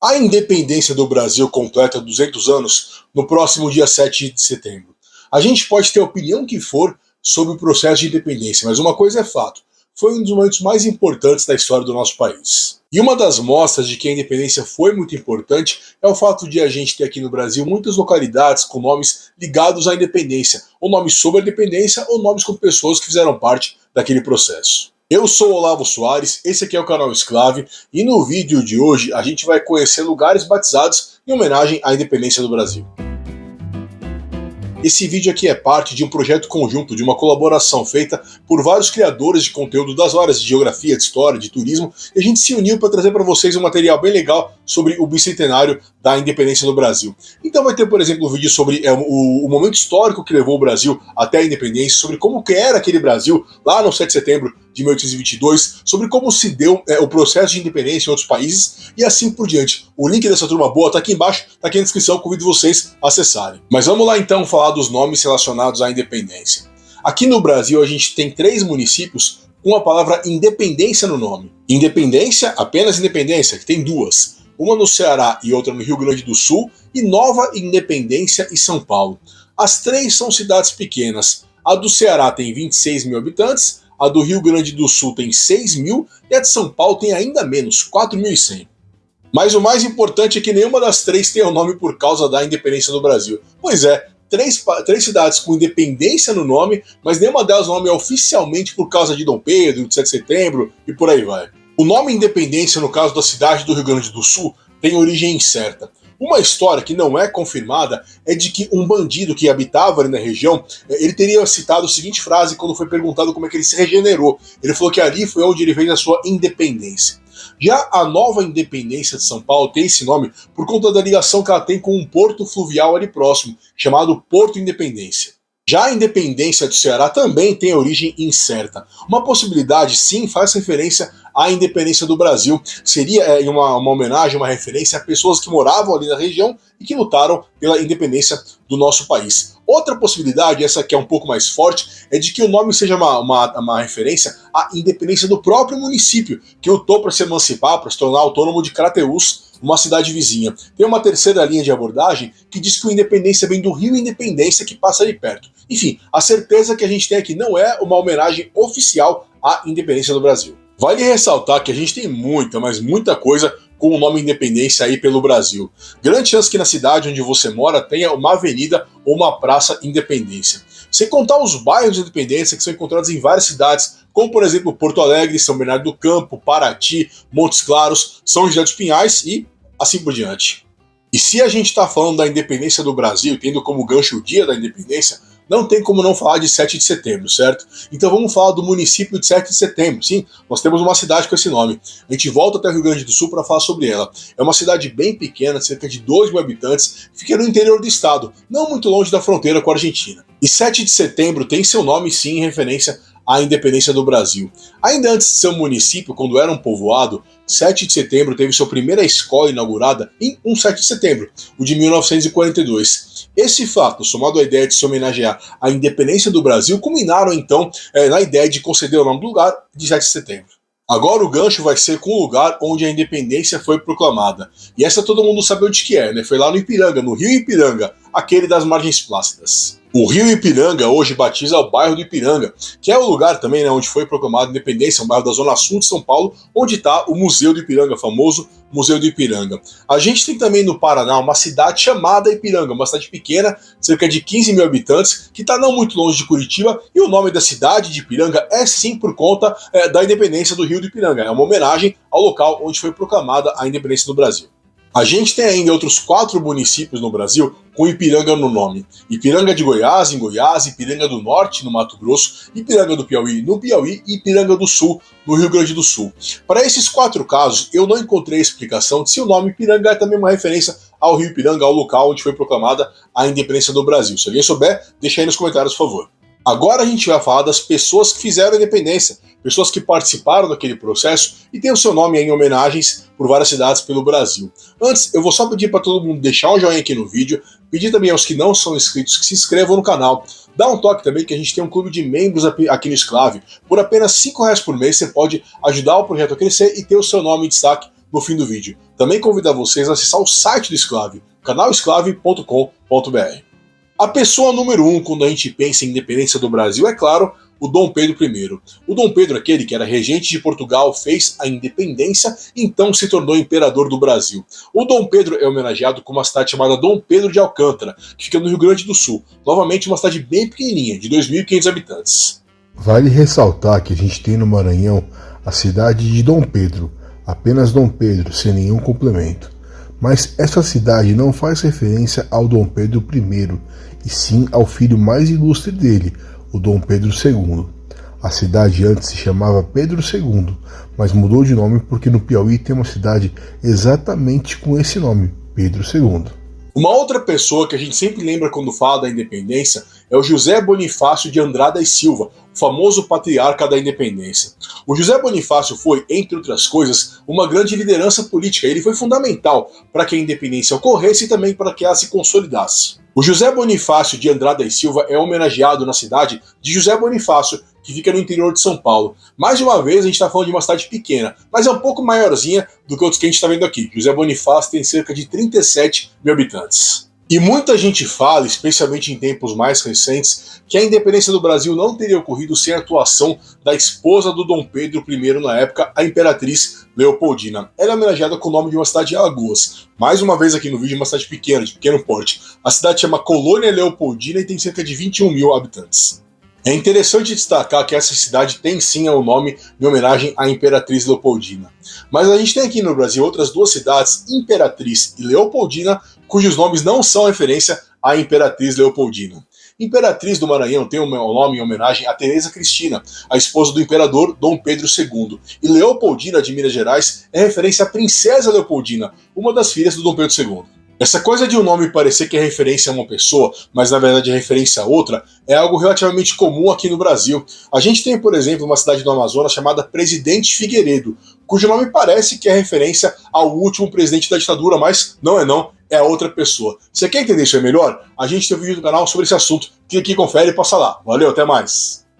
A independência do Brasil completa 200 anos no próximo dia 7 de setembro. A gente pode ter a opinião que for sobre o processo de independência, mas uma coisa é fato: foi um dos momentos mais importantes da história do nosso país. E uma das mostras de que a independência foi muito importante é o fato de a gente ter aqui no Brasil muitas localidades com nomes ligados à independência, ou nomes sobre a independência, ou nomes com pessoas que fizeram parte daquele processo. Eu sou Olavo Soares, esse aqui é o canal Exclave, e no vídeo de hoje a gente vai conhecer lugares batizados em homenagem à independência do Brasil. Esse vídeo aqui é parte de um projeto conjunto, de uma colaboração feita por vários criadores de conteúdo das áreas de geografia, de história, de turismo, e a gente se uniu para trazer para vocês um material bem legal sobre o bicentenário da independência do Brasil. Então vai ter, por exemplo, um vídeo sobre o momento histórico que levou o Brasil até a independência, sobre como que era aquele Brasil lá no 7 de setembro de 1822, sobre como se deu o processo de independência em outros países e assim por diante. O link dessa turma boa tá aqui embaixo, tá aqui na descrição, convido vocês a acessarem. Mas vamos lá então falar dos nomes relacionados à independência. Aqui no Brasil a gente tem 3 municípios com a palavra independência no nome. Independência, apenas independência, que tem 2. Uma no Ceará e outra no Rio Grande do Sul, e Nova Independência e São Paulo. As 3 são cidades pequenas. A do Ceará tem 26 mil habitantes, a do Rio Grande do Sul tem 6 mil e a de São Paulo tem ainda menos, 4.100. Mas o mais importante é que nenhuma das 3 tem o nome por causa da independência do Brasil. Pois é, 3 cidades com independência no nome, mas nenhuma delas o nome é oficialmente por causa de Dom Pedro, de 7 de setembro e por aí vai. O nome Independência, no caso da cidade do Rio Grande do Sul, tem origem incerta. Uma história que não é confirmada é de que um bandido que habitava ali na região, ele teria citado a seguinte frase quando foi perguntado como é que ele se regenerou. Ele falou que ali foi onde ele fez a sua independência. Já a Nova Independência de São Paulo tem esse nome por conta da ligação que ela tem com um porto fluvial ali próximo, chamado Porto Independência. Já a independência do Ceará também tem origem incerta. Uma possibilidade, sim, faz referência à independência do Brasil. Seria uma homenagem, uma referência a pessoas que moravam ali na região e que lutaram pela independência do nosso país. Outra possibilidade, essa que é um pouco mais forte, é de que o nome seja uma referência à independência do próprio município, que lutou para se emancipar, para se tornar autônomo de Crateús, uma cidade vizinha. Tem uma terceira linha de abordagem que diz que o Independência vem do Rio Independência, que passa ali perto. Enfim, a certeza que a gente tem aqui não é uma homenagem oficial à independência do Brasil. Vale ressaltar que a gente tem muita, mas muita coisa com o nome Independência aí pelo Brasil. Grande chance que na cidade onde você mora tenha uma avenida ou uma praça Independência. Sem contar os bairros de Independência que são encontrados em várias cidades, como por exemplo Porto Alegre, São Bernardo do Campo, Paraty, Montes Claros, São José dos Pinhais e assim por diante. E se a gente está falando da independência do Brasil, tendo como gancho o dia da independência, não tem como não falar de 7 de setembro, certo? Então vamos falar do município de 7 de setembro. Sim, nós temos uma cidade com esse nome. A gente volta até o Rio Grande do Sul para falar sobre ela. É uma cidade bem pequena, cerca de 2 mil habitantes, fica no interior do estado, não muito longe da fronteira com a Argentina. E 7 de setembro tem seu nome sim em referência à independência do Brasil. Ainda antes de ser um município, quando era um povoado, 7 de setembro teve sua primeira escola inaugurada em um 7 de setembro, o de 1942. Esse fato, somado à ideia de se homenagear à independência do Brasil, culminaram então na ideia de conceder o nome do lugar de 7 de setembro. Agora o gancho vai ser com o lugar onde a independência foi proclamada. E essa todo mundo sabe onde que é, né? Foi lá no Ipiranga, no Rio Ipiranga, aquele das margens plácidas. O Rio Ipiranga hoje batiza o bairro do Ipiranga, que é o lugar também, né, onde foi proclamada a independência, um bairro da Zona Sul de São Paulo, onde está o Museu do Ipiranga, famoso Museu do Ipiranga. A gente tem também no Paraná uma cidade chamada Ipiranga, uma cidade pequena, cerca de 15 mil habitantes, que está não muito longe de Curitiba, e o nome da cidade de Ipiranga é sim por conta da independência do Rio do Ipiranga. É uma homenagem ao local onde foi proclamada a independência do Brasil. A gente tem ainda outros 4 municípios no Brasil com Ipiranga no nome. Ipiranga de Goiás, em Goiás, Ipiranga do Norte, no Mato Grosso, Ipiranga do Piauí, no Piauí e Ipiranga do Sul, no Rio Grande do Sul. Para esses 4 casos, eu não encontrei explicação de se o nome Ipiranga é também uma referência ao Rio Ipiranga, ao local onde foi proclamada a independência do Brasil. Se alguém souber, deixa aí nos comentários, por favor. Agora a gente vai falar das pessoas que fizeram a independência, pessoas que participaram daquele processo e tem o seu nome em homenagens por várias cidades pelo Brasil. Antes, eu vou só pedir para todo mundo deixar um joinha aqui no vídeo, pedir também aos que não são inscritos que se inscrevam no canal. Dá um toque também que a gente tem um clube de membros aqui no Exclave. Por apenas R$5 por mês você pode ajudar o projeto a crescer e ter o seu nome em destaque no fim do vídeo. Também convido vocês a acessar o site do Exclave, canalesclave.com.br. A pessoa número 1 quando a gente pensa em independência do Brasil é, claro, o Dom Pedro I. O Dom Pedro, aquele que era regente de Portugal, fez a independência e então se tornou imperador do Brasil. O Dom Pedro é homenageado com uma cidade chamada Dom Pedro de Alcântara, que fica no Rio Grande do Sul. Novamente uma cidade bem pequenininha, de 2.500 habitantes. Vale ressaltar que a gente tem no Maranhão a cidade de Dom Pedro, apenas Dom Pedro, sem nenhum complemento. Mas essa cidade não faz referência ao Dom Pedro I, e sim ao filho mais ilustre dele, o Dom Pedro II. A cidade antes se chamava Pedro II, mas mudou de nome porque no Piauí tem uma cidade exatamente com esse nome, Pedro II. Uma outra pessoa que a gente sempre lembra quando fala da independência é o José Bonifácio de Andrada e Silva, o famoso patriarca da independência. O José Bonifácio foi, entre outras coisas, uma grande liderança política. Ele foi fundamental para que a independência ocorresse e também para que ela se consolidasse. O José Bonifácio de Andrada e Silva é homenageado na cidade de José Bonifácio, que fica no interior de São Paulo. Mais uma vez a gente está falando de uma cidade pequena, mas é um pouco maiorzinha do que outros que a gente está vendo aqui. José Bonifácio tem cerca de 37 mil habitantes. E muita gente fala, especialmente em tempos mais recentes, que a independência do Brasil não teria ocorrido sem a atuação da esposa do Dom Pedro I na época, a Imperatriz Leopoldina. Ela é homenageada com o nome de uma cidade de Alagoas. Mais uma vez aqui no vídeo, uma cidade pequena, de pequeno porte. A cidade chama Colônia Leopoldina e tem cerca de 21 mil habitantes. É interessante destacar que essa cidade tem sim o nome em homenagem à Imperatriz Leopoldina. Mas a gente tem aqui no Brasil outras duas cidades, Imperatriz e Leopoldina, cujos nomes não são referência à Imperatriz Leopoldina. Imperatriz do Maranhão tem o nome em homenagem a Teresa Cristina, a esposa do imperador Dom Pedro II. E Leopoldina de Minas Gerais é referência à Princesa Leopoldina, uma das filhas do Dom Pedro II. Essa coisa de um nome parecer que é referência a uma pessoa, mas na verdade é referência a outra, é algo relativamente comum aqui no Brasil. A gente tem, por exemplo, uma cidade do Amazonas chamada Presidente Figueiredo, cujo nome parece que é referência ao último presidente da ditadura, mas não, é a outra pessoa. Você quer entender isso melhor? A gente tem um vídeo no canal sobre esse assunto. Clique aqui, confere e passa lá. Valeu, até mais!